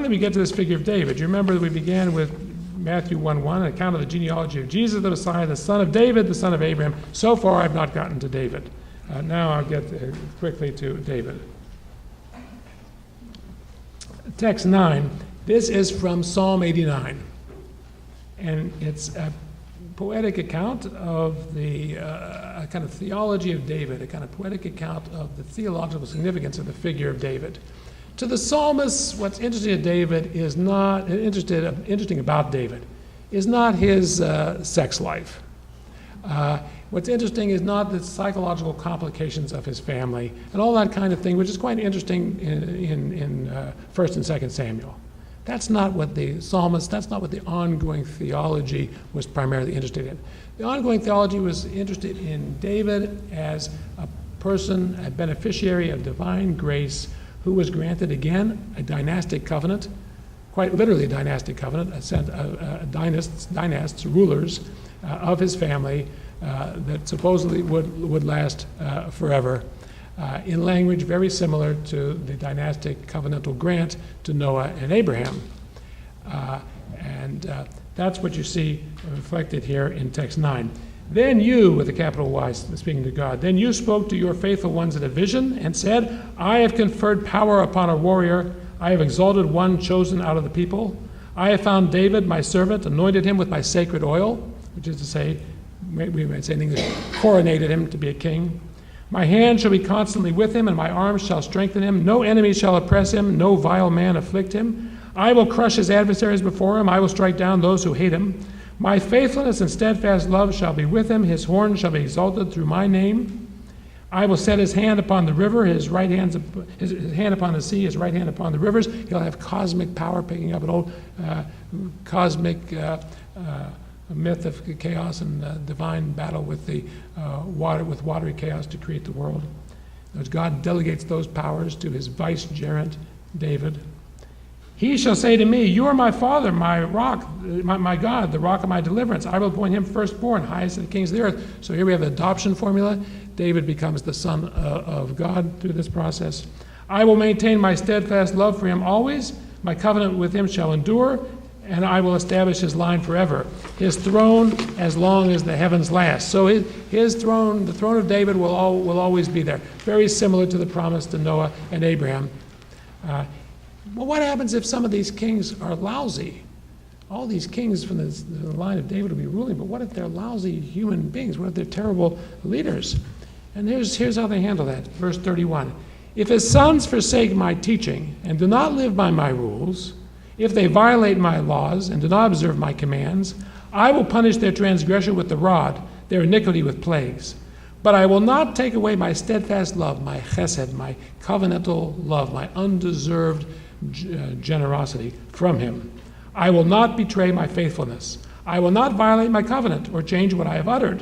finally we get to this figure of David. You remember that we began with Matthew 1:1, an account of the genealogy of Jesus, the Messiah, the son of David, the son of Abraham. So far, I've not gotten to David. Now I'll get quickly to David. Text 9. This is from Psalm 89. And it's a poetic account of the a kind of theology of David, a kind of poetic account of the theological significance of the figure of David. To the psalmist, what's interesting to David is not interesting about David is not his sex life. What's interesting is not the psychological complications of his family and all that kind of thing, which is quite interesting in 1st and 2nd Samuel. That's not what the psalmist, that's not what the ongoing theology was primarily interested in. The ongoing theology was interested in David as a person, a beneficiary of divine grace, who was granted again a dynastic covenant, quite literally a dynastic covenant, dynasts, rulers of his family that supposedly would last forever, in language very similar to the dynastic covenantal grant to Noah and Abraham. And that's what you see reflected here in text 9. Then you, with a capital Y, speaking to God, then you spoke to your faithful ones in a vision and said, I have conferred power upon a warrior. I have exalted one chosen out of the people. I have found David, my servant, anointed him with my sacred oil, which is to say, we might say in English, coronated him to be a king. My hand shall be constantly with him, and my arms shall strengthen him. No enemy shall oppress him, no vile man afflict him. I will crush his adversaries before him. I will strike down those who hate him. My faithfulness and steadfast love shall be with him. His horn shall be exalted through my name. I will set his hand upon the river, his hand upon the sea, his right hand upon the rivers. He'll have cosmic power, picking up an old cosmic myth of chaos and divine battle with the watery chaos to create the world. As God delegates those powers to his vicegerent, David. He shall say to me, you are my father, my rock, my God, the rock of my deliverance. I will appoint him firstborn, highest of the kings of the earth. So here we have the adoption formula. David becomes the son of God through this process. I will maintain my steadfast love for him always. My covenant with him shall endure, and I will establish his line forever. His throne as long as the heavens last. So his throne, the throne of David, will always be there. Very similar to the promise to Noah and Abraham. Well, what happens if some of these kings are lousy? All these kings from the line of David will be ruling, but what if they're lousy human beings? What if they're terrible leaders? And here's how they handle that. Verse 31. If his sons forsake my teaching and do not live by my rules, if they violate my laws and do not observe my commands, I will punish their transgression with the rod, their iniquity with plagues. But I will not take away my steadfast love, my chesed, my covenantal love, my undeserved generosity from him. I will not betray my faithfulness. I will not violate my covenant or change what I have uttered.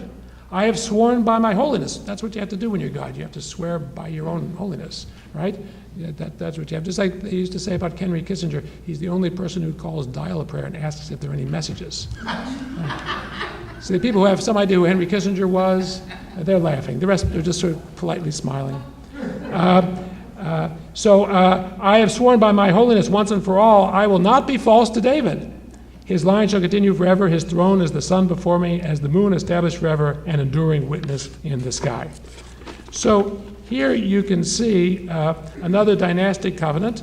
I have sworn by my holiness. That's what you have to do when you're God. You have to swear by your own holiness, right? That's what you have. Just like they used to say about Henry Kissinger, he's the only person who calls dial-a-prayer and asks if there are any messages. So the people who have some idea who Henry Kissinger was, they're laughing. The rest are just sort of politely smiling. So I have sworn by my holiness once and for all, I will not be false to David. His line shall continue forever. His throne is the sun before me, as the moon established forever, an enduring witness in the sky. So here you can see another dynastic covenant.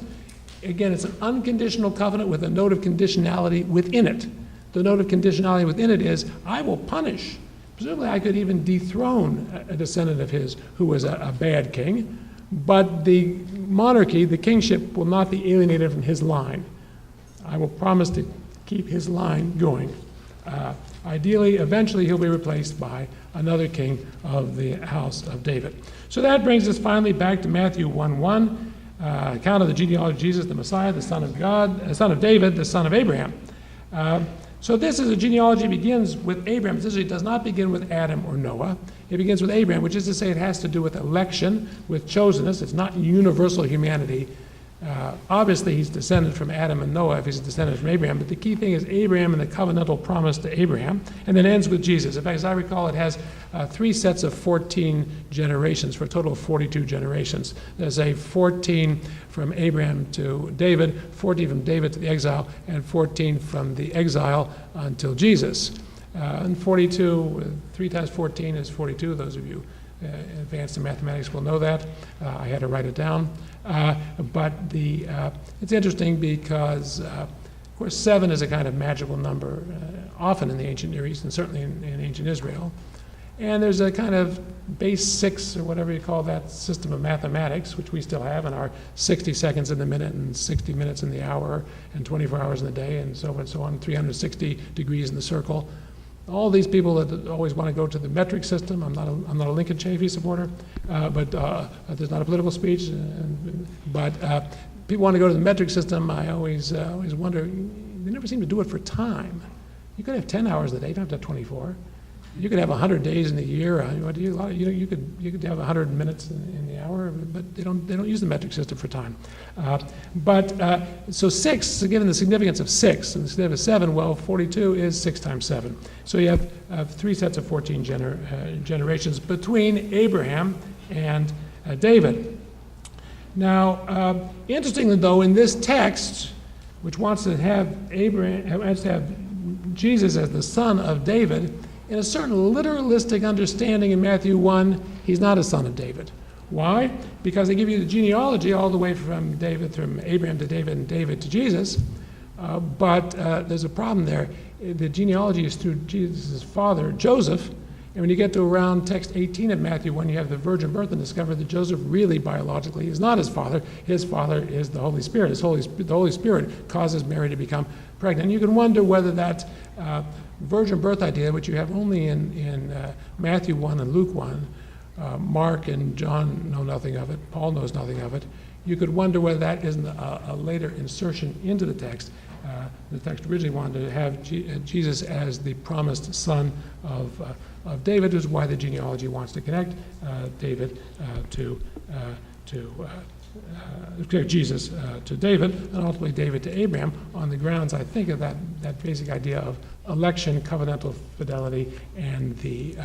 Again, it's an unconditional covenant with a note of conditionality within it. The note of conditionality within it is, I will punish. Presumably I could even dethrone a descendant of his who was a bad king, but the monarchy, the kingship, will not be alienated from his line. I will promise to keep his line going. Ideally, eventually he'll be replaced by another king of the house of David. So that brings us finally back to Matthew 1:1, account of the genealogy of Jesus, the Messiah, the son of God, the son of David, the son of Abraham. So this is a genealogy begins with Abraham. It does not begin with Adam or Noah. It begins with Abraham, which is to say it has to do with election, with chosenness. It's not universal humanity. Obviously, he's descended from Adam and Noah if he's descended from Abraham, but the key thing is Abraham and the covenantal promise to Abraham, and then ends with Jesus. In fact, as I recall, it has 3 sets of 14 generations for a total of 42 generations. There's a 14 from Abraham to David, 14 from David to the exile, and 14 from the exile until Jesus. And 42, 3 times 14 is 42. Those of you advanced in mathematics will know that. I had to write it down. But it's interesting because, of course, 7 is a kind of magical number, often in the ancient Near East and certainly in ancient Israel. And there's a kind of base 6, or whatever you call that system of mathematics, which we still have in our 60 seconds in the minute and 60 minutes in the hour and 24 hours in the day and so on and so on, 360 degrees in the circle. All these people that always want to go to the metric system, I'm not a Lincoln Chafee supporter, but there's not a political speech, but people want to go to the metric system. I always wonder, they never seem to do it for time. You could have 10 hours a day, you don't have to have 24. You could have 100 days in the year. You could have 100 minutes in the hour, but they don't use the metric system for time. So 6, given the significance of 6 instead of 7, well, 42 is 6 times 7. So you have 3 sets of 14 generations between Abraham and David. Now, interestingly, though, in this text, which wants to have Jesus as the son of David, in a certain literalistic understanding in Matthew 1, he's not a son of David. Why? Because they give you the genealogy all the way from Abraham to David and David to Jesus, but there's a problem there. The genealogy is through Jesus' father, Joseph, and when you get to around text 18 of Matthew 1, you have the virgin birth and discover that Joseph really biologically is not his father. His father is the Holy Spirit. The Holy Spirit causes Mary to become pregnant. And you can wonder whether that virgin birth idea, which you have only in Matthew 1 and Luke 1, Mark and John know nothing of it, Paul knows nothing of it, you could wonder whether that isn't a later insertion into the text. The text originally wanted to have Jesus as the promised son of David, which is why the genealogy wants to connect David to Jesus to David, and ultimately David to Abraham, on the grounds, I think, of that basic idea of election, covenantal fidelity, and the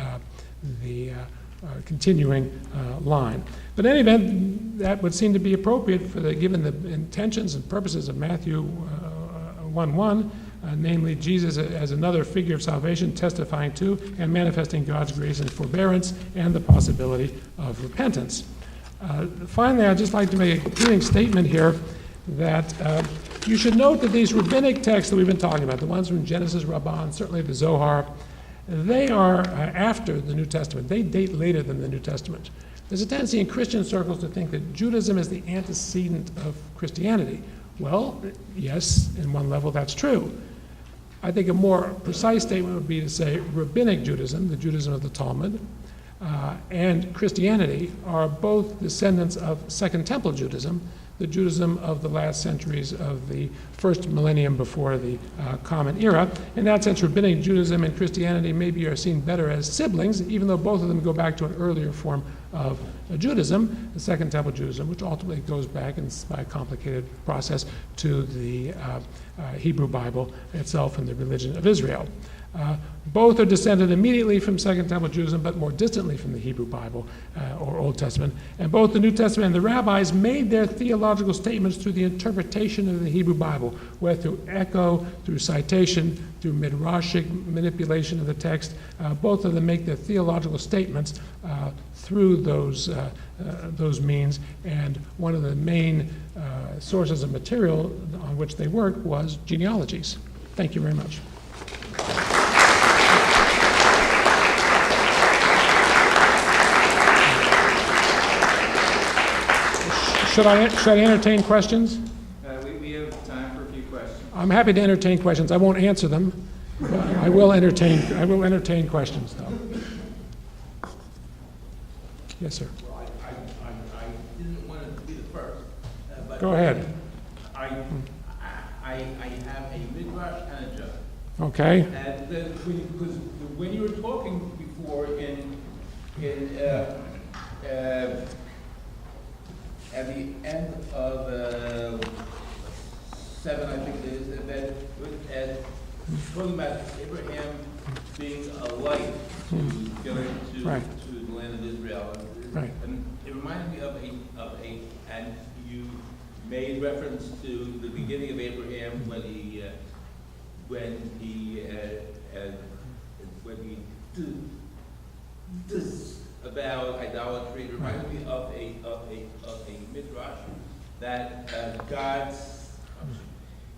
continuing line. But in any event, that would seem to be appropriate given the intentions and purposes of Matthew 1:1, namely Jesus as another figure of salvation, testifying to and manifesting God's grace and forbearance and the possibility of repentance. Finally, I'd just like to make a concluding statement here that you should note that these rabbinic texts that we've been talking about, the ones from Genesis, Rabban, certainly the Zohar, they are after the New Testament. They date later than the New Testament. There's a tendency in Christian circles to think that Judaism is the antecedent of Christianity. Well, yes, in one level that's true. I think a more precise statement would be to say rabbinic Judaism, the Judaism of the Talmud, and Christianity are both descendants of Second Temple Judaism, the Judaism of the last centuries of the first millennium before the Common Era. In that sense, rabbinic Judaism and Christianity maybe are seen better as siblings, even though both of them go back to an earlier form of Judaism, the Second Temple Judaism, which ultimately goes back, by a complicated process, to the Hebrew Bible itself and the religion of Israel. Both are descended immediately from Second Temple Judaism, but more distantly from the Hebrew Bible or Old Testament. And both the New Testament and the rabbis made their theological statements through the interpretation of the Hebrew Bible, whether through echo, through citation, through midrashic manipulation of the text. Both of them make their theological statements through those means. And one of the main sources of material on which they worked was genealogies. Thank you very much. Should I entertain questions? We have time for a few questions. I'm happy to entertain questions. I won't answer them, but I will entertain questions, though. Yes, sir. Well, I didn't want to be the first. But Go ahead. I have a midrash and a joke. Okay. And because when you were talking before in at the end of 7, I think it is, and then talking about Abraham being a light to go into Right. to the land of Israel. Right. And it reminded me of and you made reference to the beginning of Abraham when he this about idolatry. It reminded me of a midrash that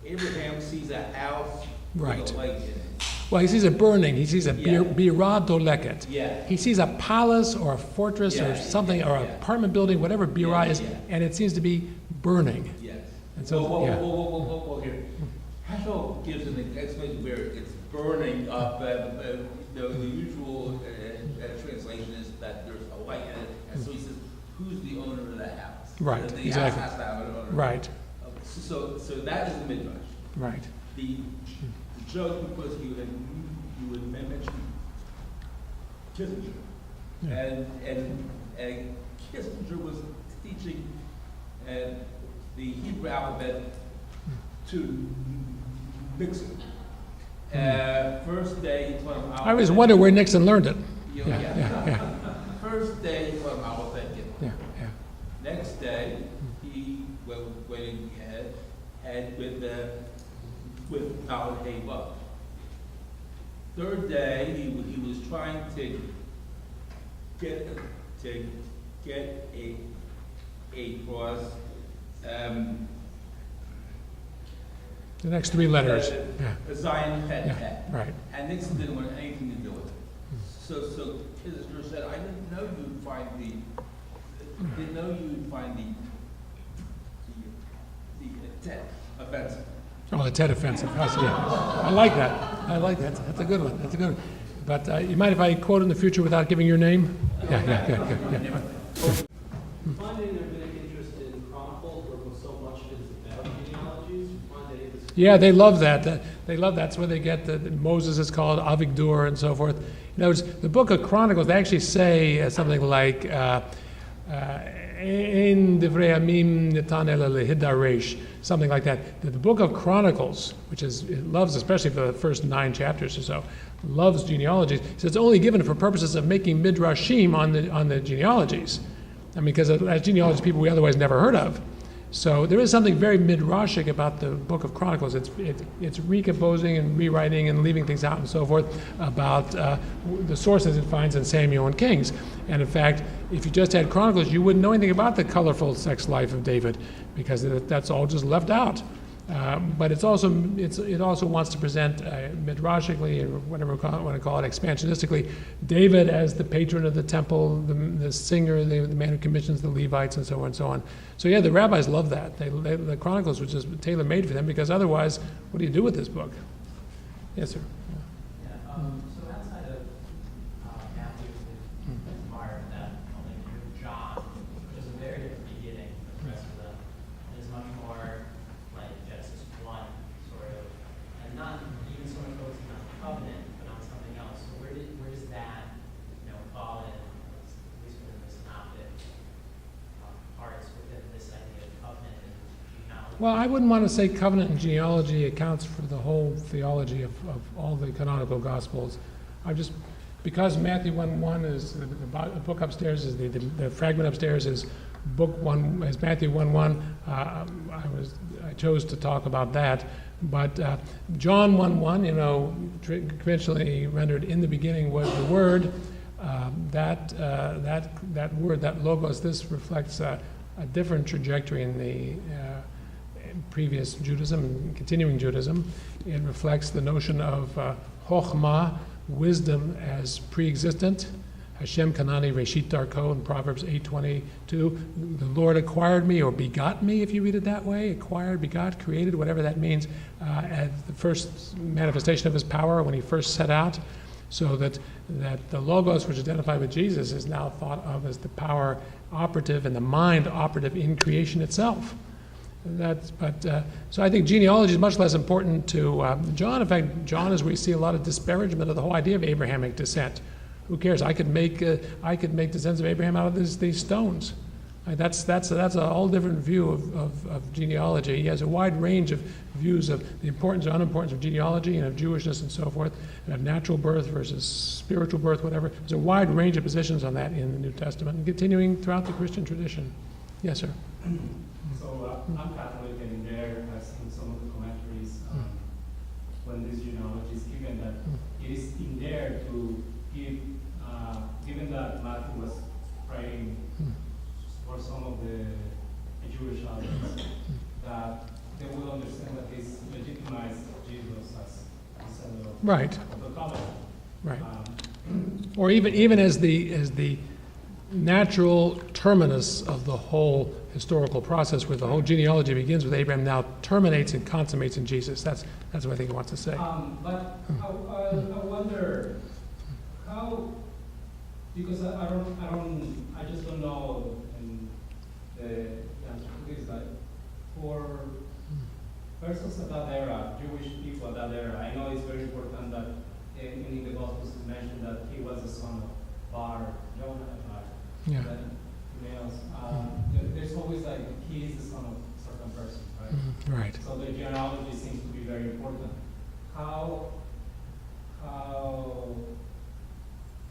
Abraham sees a house Right. with a light in it. Well, he sees it burning. He sees a Yeah. birah doleket. Yeah. He sees a palace or a fortress or Yeah. something, or an Yeah. apartment building, whatever birah is, Yeah. and it seems to be burning. Yes. And so, Whoa, here. Heschel gives an explanation where it's burning up. The usual translation is that there's a light in it, and so he says, "Who's the owner of the house?" Right, The exactly. house has to have an owner. Right, So that is the midrash. right. The joke, because you had mentioned Kissinger, Yeah. and Kissinger was teaching the Hebrew alphabet to Nixon. First day he taught him alphabet. I always wonder where Nixon learned it. Yeah, Yeah. First day he taught him alphabet. Yeah, yeah. Next day he went ahead with Al Heba. Third day he was trying to get a cross. The next three letters. Yeah, A Zion pet yeah, pet. right. And Nixon didn't want anything to do with it. So Kissinger said, I didn't know you'd find the tet offensive. Oh, the Tet offensive. Yeah. I like that. That's a good one. That's a good one. But you mind if I quote in the future without giving your name? Yeah, good. Yeah. Finding their big interest in Chronicles, where so much is about genealogies, you find that it is. Yeah, they love that. They love that's where they get Moses is called Avigdor and so forth. In other words, the book of Chronicles, they actually say something like, Ein divrei amim nitan ela lehidaresh, something like that. The book of Chronicles, which it loves, especially for the first 9 chapters or so, loves genealogies. So it's only given for purposes of making midrashim on the genealogies. I mean, because as genealogists, people we otherwise never heard of. So there is something very midrashic about the book of Chronicles. It's recomposing and rewriting and leaving things out and so forth about the sources it finds in Samuel and Kings. And in fact, if you just had Chronicles, you wouldn't know anything about the colorful sex life of David because that's all just left out. But it also wants to present midrashically, or whatever we want to call it, expansionistically, David as the patron of the temple, the singer, the man who commissions the Levites, and so on and so on. So yeah, the rabbis love that. The Chronicles was just tailor-made for them because otherwise, what do you do with this book? Yes, sir. Yeah, so outside of Matthew and Mark, that only John, which is a very different beginning than the rest of them, and is much more like Genesis 1, sort of, and not even so much focusing on covenant, but on something else. So where does that, fall in, at least within the synoptic parts, within this idea of covenant and genealogy? Well, I wouldn't want to say covenant and genealogy accounts for the whole theology of all the canonical gospels. Because Matthew 1:1 is the book upstairs, is the fragment upstairs is book 1, is Matthew 1:1. I chose to talk about that. But John 1:1, conventionally rendered in the beginning was the Word. That word, that logos, this reflects a different trajectory in the previous Judaism and continuing Judaism. It reflects the notion of chokhmah, wisdom, as pre-existent. Hashem kanani reshit darko in Proverbs 8:22. The Lord acquired me, or begot me, if you read it that way. Acquired, begot, created, whatever that means, at the first manifestation of his power when he first set out. So that the logos, which is identified with Jesus, is now thought of as the power operative and the mind operative in creation itself. So I think genealogy is much less important to John. In fact, John is where we see a lot of disparagement of the whole idea of Abrahamic descent. Who cares? I could make descendants of Abraham out of these stones. That's a whole different view of genealogy. He has a wide range of views of the importance or unimportance of genealogy and of Jewishness and so forth, and of natural birth versus spiritual birth, whatever. There's a wide range of positions on that in the New Testament, and continuing throughout the Christian tradition. Yes, sir. So I'm Catholic, and there I've seen some of the commentaries when this genealogy is given that it is in there to give, given that Matthew was writing for some of the Jewish audience, that they will understand that this legitimized Jesus as the center of Right. the covenant. Right. Or even as the natural terminus of the whole historical process, where the whole genealogy begins with Abraham, now terminates and consummates in Jesus. That's what I think he wants to say. But I wonder how, because I just don't know, and the answer to this, like, for persons at that era, Jewish people at that era, I know it's very important that in the Gospels to mention that he was the son of Bar Jonah, Yeah. but males, there's always like, he is the son of a certain person, right? Right. So the genealogy seems to be very important. How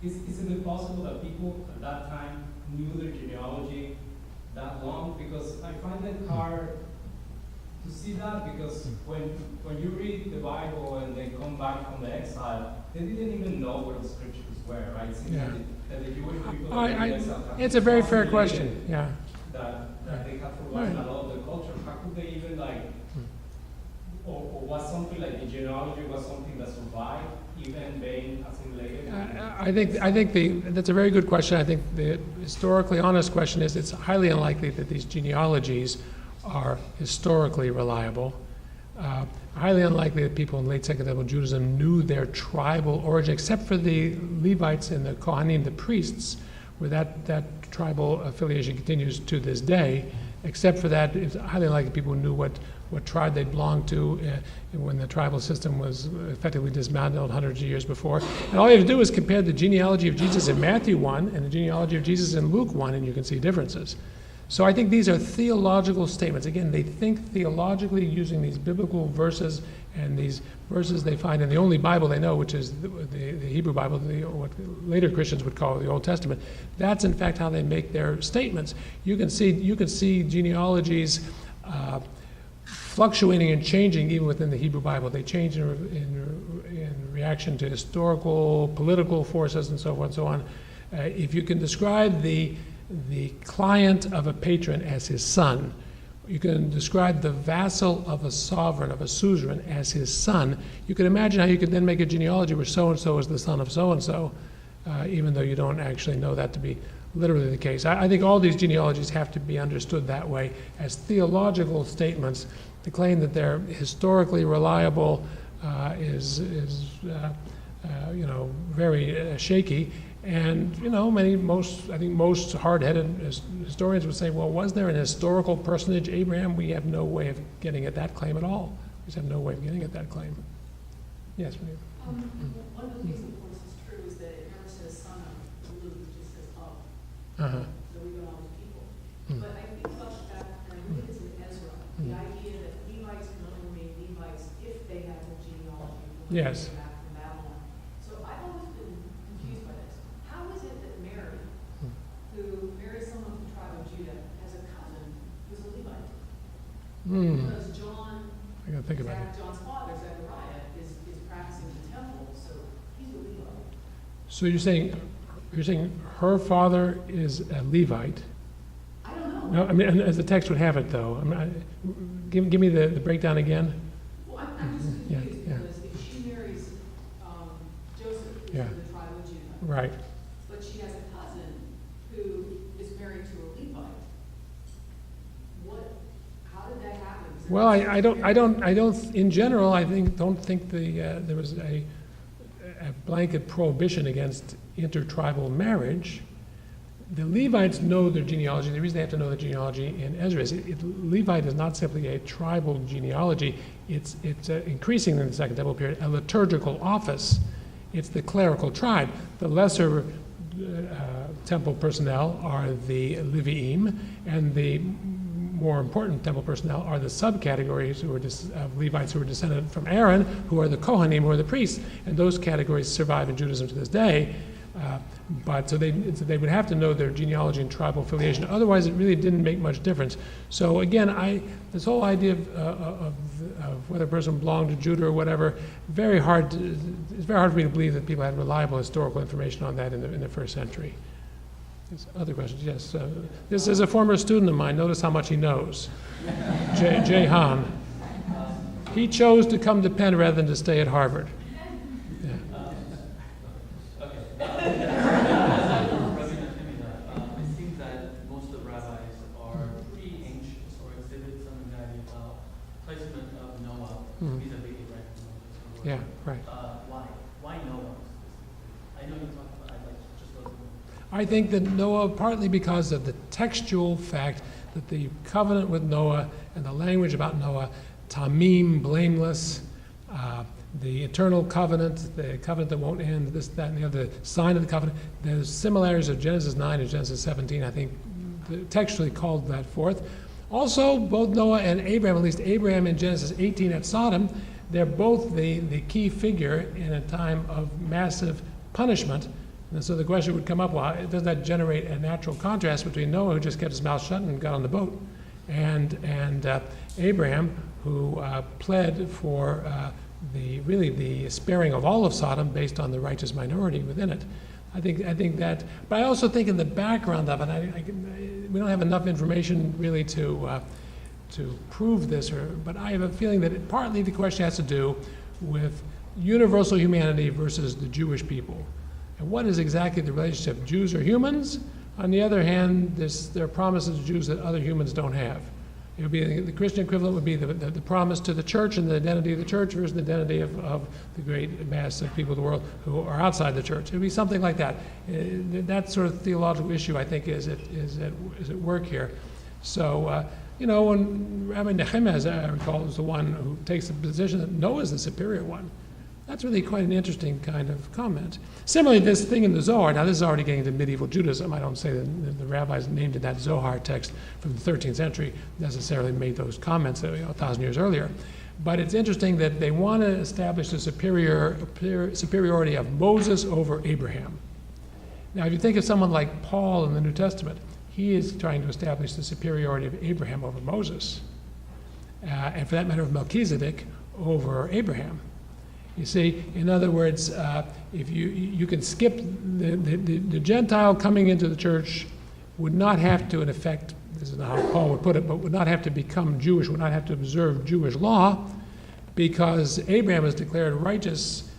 is it possible that people at that time knew their genealogy that long? Because I find it hard to see that, because when you read the Bible and they come back from the exile, they didn't even know where the scriptures were, right? It seems Yeah. that the Jewish people that were in exile have It's a very fair assimilated question. Yeah. that they have forgotten Right. a lot of the culture. How could they even or was something like the genealogy was something that survived even being assimilated? I think that's a very good question. I think the historically honest question is it's highly unlikely that these genealogies are historically reliable. Highly unlikely that people in late Second Temple Judaism knew their tribal origin, except for the Levites and the Kohanim, the priests, where that tribal affiliation continues to this day. Except for that, it's highly unlikely people knew what tribe they belonged to when the tribal system was effectively dismantled hundreds of years before. And all you have to do is compare the genealogy of Jesus in Matthew 1 and the genealogy of Jesus in Luke 1, and you can see differences. So I think these are theological statements. Again, they think theologically using these biblical verses, and these verses they find in the only Bible they know, which is the Hebrew Bible, what later Christians would call the Old Testament. That's in fact how they make their statements. You can see genealogies fluctuating and changing even within the Hebrew Bible. They change in reaction to historical, political forces, and so forth and so on. If you can describe the client of a patron as his son, you can describe the vassal of a sovereign, of a suzerain, as his son, you can imagine how you could then make a genealogy where so-and-so is the son of so-and-so, even though you don't actually know that to be literally the case. I think all these genealogies have to be understood that way, as theological statements. The claim that they're historically reliable is very shaky. And I think most hard-headed historians would say, well, was there an historical personage, Abraham? We have no way of getting at that claim at all. We just have no way of getting at that claim. Yes, Maria. One of the things that course is true is that it never says son of Luke, it just says of. Uh-huh. So we don't know the people. But I think about that, and I think it's in Ezra, the idea that Levites can only remain Levites if they have a genealogy from when Yes. they came back from Babylon. So I've always been confused by this. How is it that Mary, who marries someone from the tribe of Judah, has a cousin who's a Levite? Because John, I gotta think about it. John's father, Zechariah, is practicing in the temple, so he's a Levite. So you're saying her father is a Levite? I don't know. No, I mean, as the text would have it, though. Give me the breakdown again. Well, I'm just Yeah, confused yeah. because if she marries Joseph, who's Yeah. from the tribe of Judah, Right. but she has a cousin who is married to a Levite, how did that happen? Is there Well, a- I don't. In general, don't think there was a blanket prohibition against intertribal marriage. The Levites know their genealogy. The reason they have to know the genealogy in Ezra is Levite is not simply a tribal genealogy. It's increasing in the Second Temple period a liturgical office. It's the clerical tribe. The lesser temple personnel are the Leviim, and the more important temple personnel are the subcategories who are of Levites who are descended from Aaron, who are the Kohanim, who are the priests, and those categories survive in Judaism to this day. But so they would have to know their genealogy and tribal affiliation. Otherwise, it really didn't make much difference. So again, this whole idea of whether a person belonged to Judah or whatever, it's very hard for me to believe that people had reliable historical information on that in the first century. There's other questions? Yes. This is a former student of mine. Notice how much he knows. Jay Han. He chose to come to Penn rather than to stay at Harvard. It seems that most of the rabbis are pretty anxious or exhibit some anxiety about placement of Noah vis-a-vis Abraham. Yeah, right. Why? Why Noah? I know you talked about. I'd like to just go through. I think that Noah, partly because of the textual fact that the covenant with Noah and the language about Noah, tamim, blameless, the eternal covenant, the covenant that won't end, this, that, and the other, the sign of the covenant, there's similarities of Genesis 9 and Genesis 17, I think, textually called that forth. Also, both Noah and Abraham, at least Abraham in Genesis 18 at Sodom, they're both the key figure in a time of massive punishment. And so the question would come up, well, doesn't that generate a natural contrast between Noah, who just kept his mouth shut and got on the boat, and Abraham, who pled for the sparing of all of Sodom based on the righteous minority within it. I think that, but I also think in the background of it, we don't have enough information really to prove this, but I have a feeling that partly the question has to do with universal humanity versus the Jewish people. And what is exactly the relationship? Jews are humans. On the other hand, there are promises to Jews that other humans don't have. It would be the Christian equivalent would be the promise to the church and the identity of the church versus the identity of the great mass of people of the world who are outside the church. It would be something like that. That sort of theological issue, I think, is at work here. So, when Rabbi Nehemiah, as I recall, is the one who takes the position that Noah is the superior one. That's really quite an interesting kind of comment. Similarly, this thing in the Zohar, now this is already getting into medieval Judaism. I don't say that the rabbis named in that Zohar text from the 13th century necessarily made those comments 1,000 years earlier. But it's interesting that they want to establish the superiority of Moses over Abraham. Now, if you think of someone like Paul in the New Testament, he is trying to establish the superiority of Abraham over Moses, and for that matter of Melchizedek over Abraham. You see, in other words, if you can skip the Gentile coming into the church would not have to, in effect, this is not how Paul would put it, but would not have to become Jewish, would not have to observe Jewish law, because Abraham was declared righteous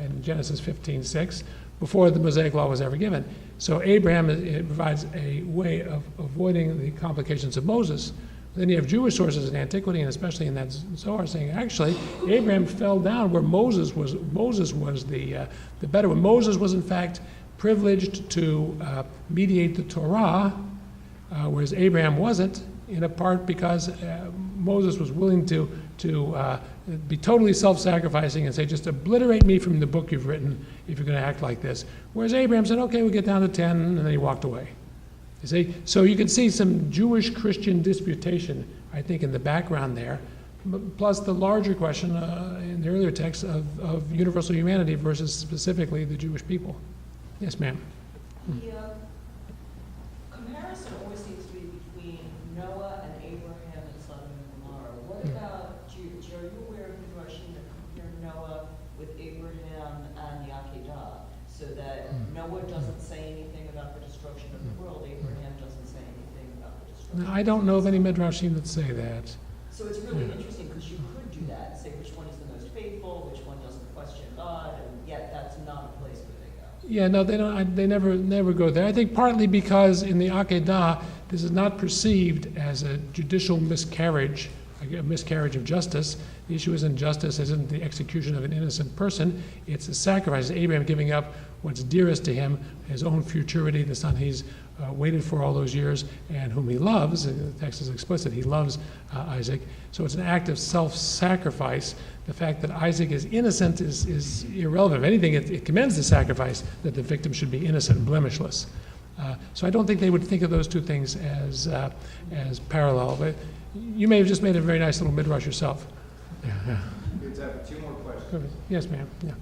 in Genesis 15:6 before the Mosaic law was ever given. So Abraham provides a way of avoiding the complications of Moses. Then you have Jewish sources in antiquity, and especially in that Zohar, saying actually Abraham fell down where Moses was the better one. Moses was in fact privileged to mediate the Torah, whereas Abraham wasn't, in a part because Moses was willing to be totally self-sacrificing and say, just obliterate me from the book you've written if you're going to act like this. Whereas Abraham said, okay, we'll get down to 10, and then he walked away. You see? So you can see some Jewish-Christian disputation, I think, in the background there, plus the larger question in the earlier text of universal humanity versus specifically the Jewish people. Yes, ma'am. The comparison always seems to be between Noah and Abraham and Sodom and Gomorrah. What about Jews? Are you aware of Midrashim that compare Noah with Abraham and the Akedah, so that Noah doesn't say anything about the destruction of the world, Abraham doesn't say anything about the destruction? I don't know of any Midrashim that say that. So it's really interesting because you could do that, say which one is the most faithful, which one doesn't question God, and yet that's not a place where they go. Yeah, no, they don't. They never go there. I think partly because in the Akedah, this is not perceived as a judicial miscarriage, a miscarriage of justice. The issue isn't justice, isn't the execution of an innocent person. It's a sacrifice. Abraham giving up what's dearest to him, his own futurity, the son he's waited for all those years, and whom he loves. The text is explicit. He loves Isaac. So it's an act of self-sacrifice. The fact that Isaac is innocent is irrelevant. If anything, it commends the sacrifice that the victim should be innocent and blemishless. So I don't think they would think of those two things as parallel. But you may have just made a very nice little midrash yourself. Yeah, yeah. We have time for two more questions. Yes, ma'am. Yeah.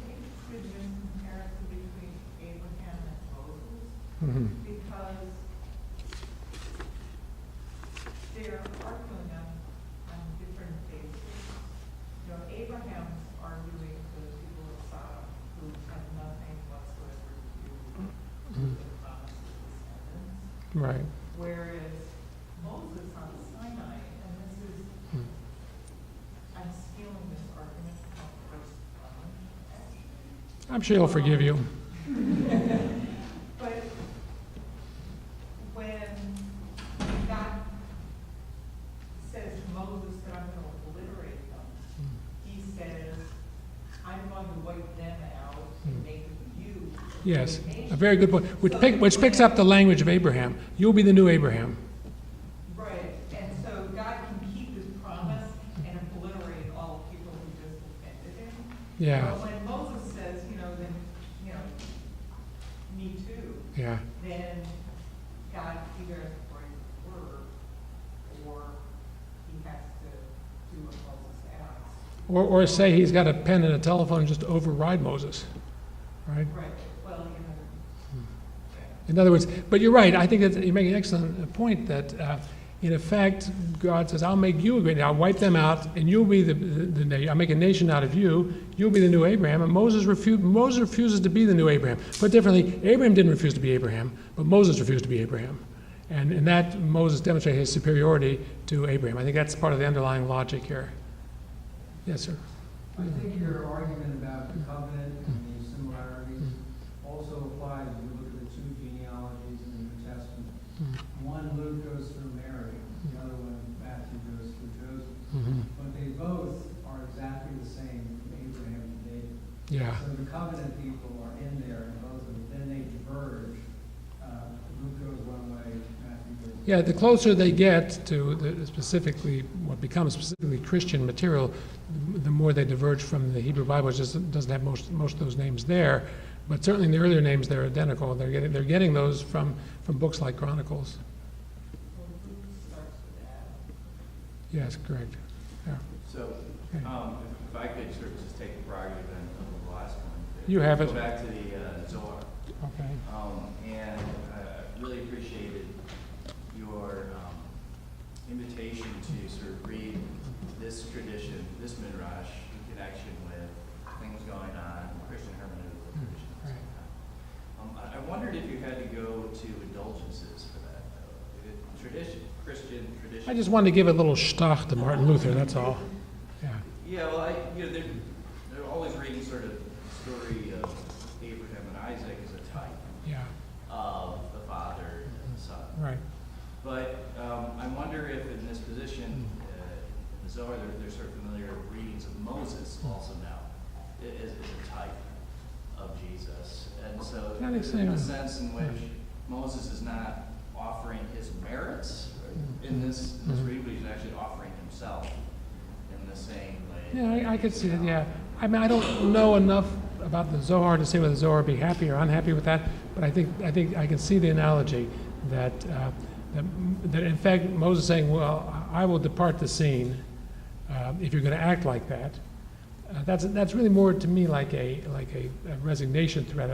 Interested in this comparison between Abraham and Moses, Mhm. because they're arguing on different bases. You know, Abraham's arguing for the people of Sodom who have nothing whatsoever to do with the promise of descendants, Right. whereas Moses on Sinai, and this is, I'm stealing this argument from First Ellen, actually. I'm sure he'll forgive you. But when God says to Moses that I'm going to obliterate them, he says, I'm going to wipe them out and make you. a Yes, great nation." a very good point. Which picks up the language of Abraham. You'll be the new Abraham. Right, and so God can keep his promise and obliterate all the people who just offended him. Yeah. But when Moses says, then, me too, Yeah. then God either has to break his word, or he has to do what Moses asks. Or say he's got a pen and a telephone and just override Moses. Right? Right, well, In other words, but you're right. I think that you make an excellent point that, in effect, God says, "I'll make you a great. I'll wipe them out, and you'll be the nation. I'll make a nation out of you. You'll be the new Abraham." And Moses refuses to be the new Abraham. Put differently, Abraham didn't refuse to be Abraham, but Moses refused to be Abraham, and in that Moses demonstrated his superiority to Abraham. I think that's part of the underlying logic here. Yes, sir. I think your argument about the covenant and the similarities also applies if you look at the two genealogies in the New Testament. One, Luke goes through Mary, the other one, Matthew goes through Joseph. But they both are exactly the same from Abraham to David. Yeah. So the covenant people are in there in both of them. Then they diverge. Luke goes one way, Matthew goes the Yeah, the closer they get to specifically what becomes specifically Christian material, the more they diverge from the Hebrew Bible, which doesn't have most of those names there. But certainly in the earlier names, they're identical. They're getting those from books like Chronicles. well, Luke starts with Adam. Yes, correct. Yeah. So, Okay. if I could sort of just take the prerogative and the last one. You have it. Go back to the Zohar. Okay. And I really appreciated your invitation to sort of read this tradition, this midrash, in connection with things going on in Christian hermeneutical traditions. Right. I wondered if you had to go to indulgences for that, though. Christian tradition. I just wanted to give a little shtach to Martin Luther, that's all. Yeah. Yeah, well, they're always reading sort of the story of Abraham and Isaac as a type Yeah. of the father and the son. Right. But I wonder if in this position, in the Zohar, they're sort of familiar readings of Moses also now as a type of Jesus. And so I think so, in yeah. the sense in which Moses is not offering his merits in this reading, but he's actually offering himself in the same way. Yeah, I could see that, yeah. I mean, I don't know enough about the Zohar to say whether the Zohar would be happy or unhappy with that, but I think I can see the analogy that in fact Moses is saying, well, I will depart the scene if you're going to act like that. That's really more to me like a resignation threat.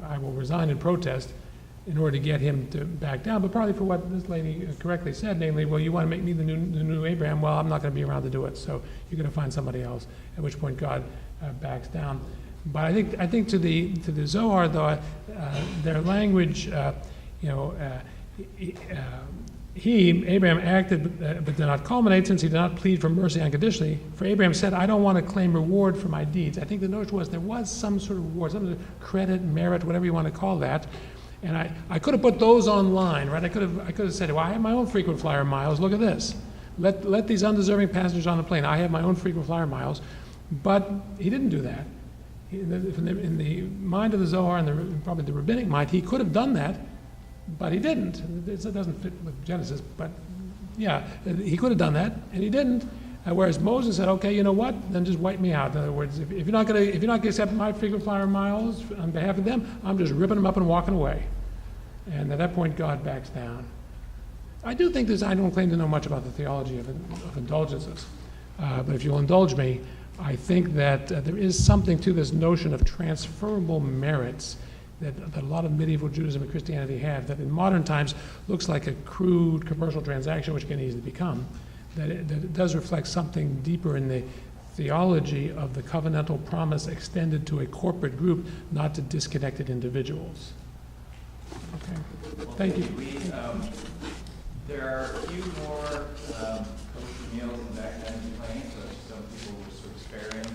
I will resign in protest in order to get him to back down, but partly for what this lady correctly said, namely, well, you want to make me the new Abraham. Well, I'm not going to be around to do it, so you're going to find somebody else. At which point God backs down. But I think to the Zohar though, their language, Abraham acted but did not culminate, since he did not plead for mercy unconditionally. For Abraham said, I don't want to claim reward for my deeds. I think the notion was there was some sort of reward, some sort of credit, merit, whatever you want to call that. And I could have put those online, right? I could have said, well, I have my own frequent flyer miles. Look at this. Let these undeserving passengers on the plane. I have my own frequent flyer miles. But he didn't do that. In the mind of the Zohar and probably the rabbinic mind, he could have done that, but he didn't. It doesn't fit with Genesis, but yeah, he could have done that, and he didn't. Whereas Moses said, okay, you know what? Then just wipe me out. In other words, if you're not going to accept my frequent flyer miles on behalf of them, I'm just ripping them up and walking away. And at that point, God backs down. I do think I don't claim to know much about the theology of indulgences, but if you'll indulge me, I think that there is something to this notion of transferable merits that a lot of medieval Judaism and Christianity have, that in modern times looks like a crude commercial transaction, which can easily become, that it does reflect something deeper in the theology of the covenantal promise extended to a corporate group, not to disconnected individuals. Okay, thank you. There are a few more kosher meals and that kind of thing, so some people were sort of sparing